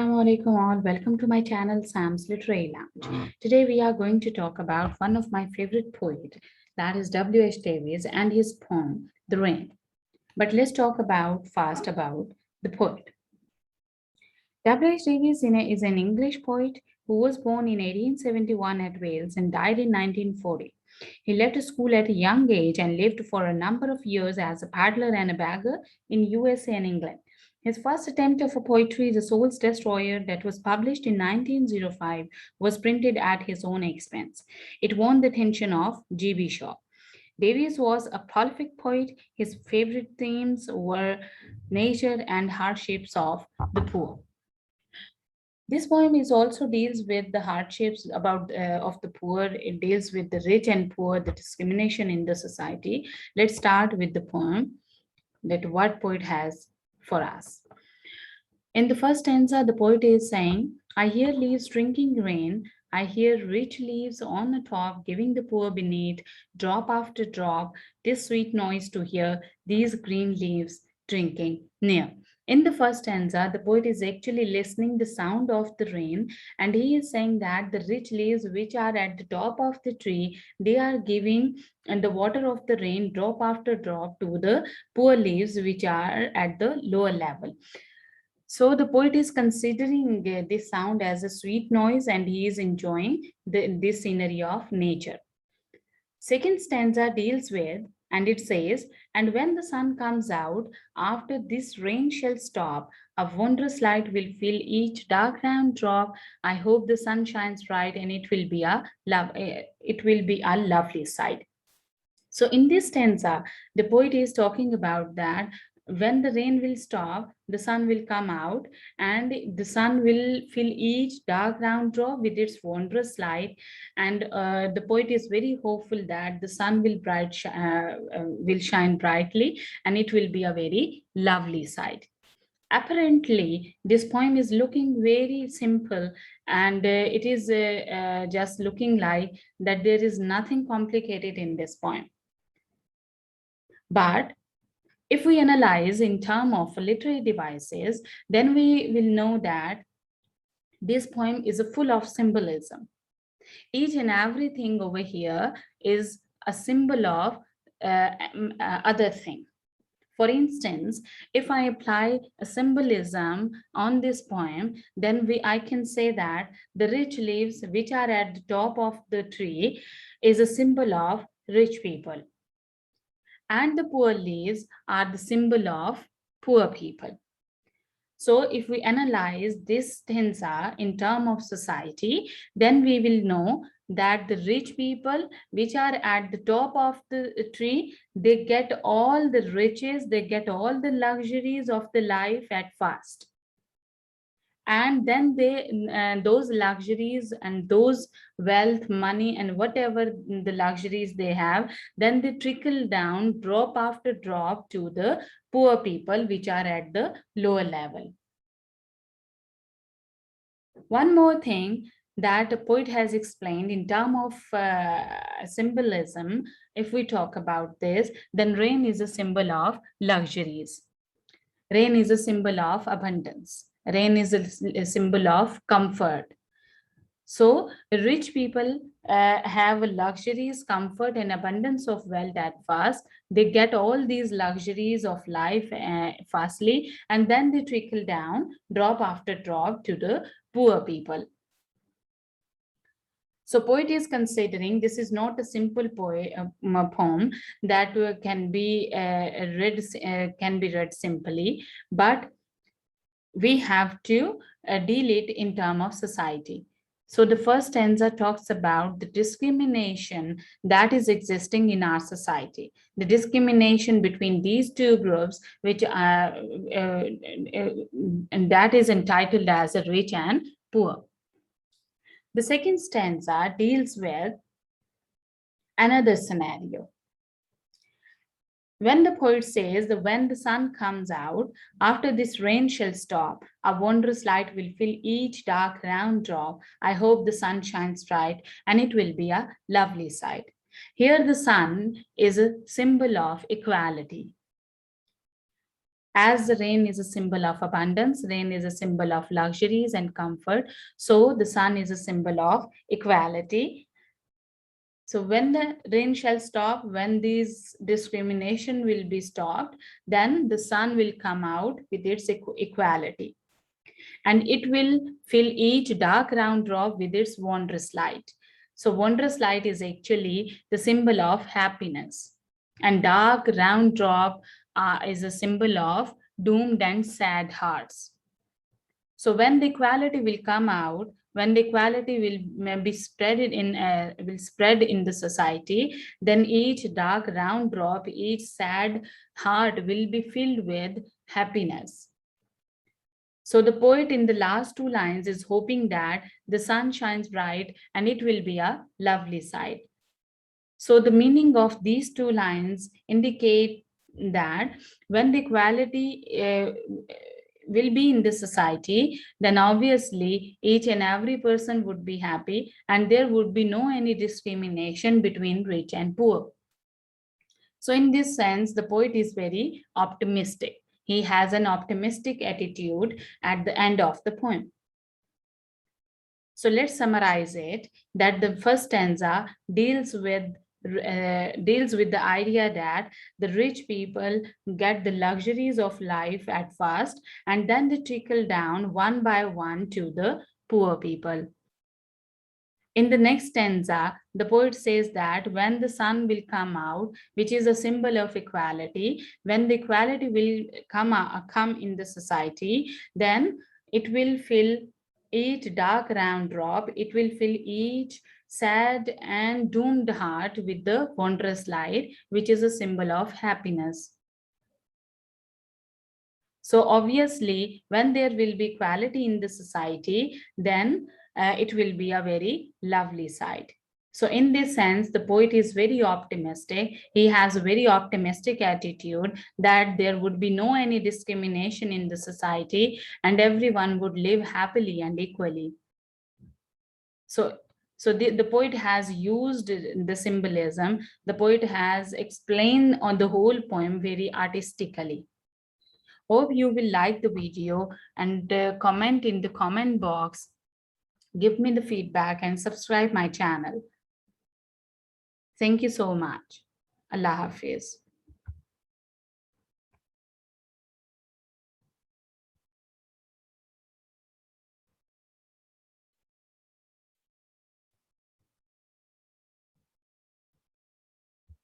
Assalamu alaikum all. Welcome to my channel Sam's Literary Lounge. Today we are going to talk about one of my favorite poet, that is W.H Davies, and his poem The Rain. But let's talk first about the poet. W.H Davies is an English poet who was born in 1871 at Wales and died in 1940. He left school at a young age and lived for a number of years as a paddler and a bagger in USA and England. His first attempt of poetry, The Soul's Destroyer, that was published in 1905, was printed at his own expense. It won the attention of G.B. Shaw. Davies was a prolific poet. His favorite themes were nature and hardships of the poor. This poem is also deals with the hardships of the poor. It deals with the rich and poor, the discrimination in the society. Let's start with the poem that what poet has for us. In the first stanza, the poet is saying, I hear leaves drinking rain. I hear rich leaves on the top, giving the poor beneath, drop after drop, this sweet noise to hear, these green leaves drinking near. In the first stanza, the poet is actually listening the sound of the rain, and he is saying that the rich leaves which are at the top of the tree, they are giving and the water of the rain drop after drop to the poor leaves which are at the lower level. So the poet is considering this sound as a sweet noise, and he is enjoying this scenery of nature. Second stanza deals with, and it says, and when the sun comes out, after this rain shall stop, a wondrous light will fill each dark round drop. I hope the sun shines bright, and it will be a lovely sight. So in this stanza, the poet is talking about that when the rain will stop, the sun will come out, and the sun will fill each dark round drop with its wondrous light. And the poet is very hopeful that the sun will shine brightly, and it will be a very lovely sight. Apparently, this poem is looking very simple, and it is just looking like that there is nothing complicated in this poem. But if we analyze in terms of literary devices, then we will know that this poem is full of symbolism. Each and everything over here is a symbol of other thing. For instance, if I apply a symbolism on this poem, then I can say that the rich leaves which are at the top of the tree is a symbol of rich people, and the poor leaves are the symbol of poor people. So if we analyze this stanza in terms of society, then we will know that the rich people which are at the top of the tree, they get all the riches, they get all the luxuries of the life at first. And then those luxuries and those wealth, money, and whatever the luxuries they have, then they trickle down drop after drop to the poor people which are at the lower level. One more thing that a poet has explained in terms of symbolism, if we talk about this, then rain is a symbol of luxuries. Rain is a symbol of abundance. Rain is a symbol of comfort. So rich people have luxuries, comfort, and abundance of wealth at first. They get all these luxuries of life fastly, and then they trickle down, drop after drop, to the poor people. So poet is considering this is not a simple poem that can be read simply, but we have to deal it in terms of society. So the first stanza talks about the discrimination that is existing in our society, the discrimination between these two groups, which are and that is entitled as a rich and poor. The second stanza deals with another scenario. When the poet says that when the sun comes out, after this rain shall stop, a wondrous light will fill each dark round drop. I hope the sun shines bright, and it will be a lovely sight. Here the sun is a symbol of equality. As the rain is a symbol of abundance, rain is a symbol of luxuries and comfort. So the sun is a symbol of equality. So when the rain shall stop, when this discrimination will be stopped, then the sun will come out with its equality. And it will fill each dark round drop with its wondrous light. So wondrous light is actually the symbol of happiness. And dark round drop is a symbol of doomed and sad hearts. So when the equality will come out, when the equality will be spread will spread in the society, then each dark round drop, each sad heart will be filled with happiness. So the poet in the last two lines is hoping that the sun shines bright and it will be a lovely sight. So the meaning of these two lines indicate that when the equality will be in the society, then obviously each and every person would be happy and there would be no any discrimination between rich and poor. So in this sense, the poet is very optimistic. He has an optimistic attitude at the end of the poem. So let's summarize it that the first stanza deals with the idea that the rich people get the luxuries of life at first and then they trickle down one by one to the poor people. In the next stanza, the poet says that when the sun will come out, which is a symbol of equality, when the equality will come in the society, then it will fill each dark round drop, it will fill each sad and doomed heart with the wondrous light, which is a symbol of happiness. So obviously, when there will be equality in the society, then it will be a very lovely sight. So in this sense, the poet is very optimistic. He has a very optimistic attitude that there would be no any discrimination in the society and everyone would live happily and equally. So the poet has used the symbolism. The poet has explained on the whole poem very artistically. Hope you will like the video and comment in the comment box. Give me the feedback and subscribe my channel. Thank you so much. Allah Hafiz.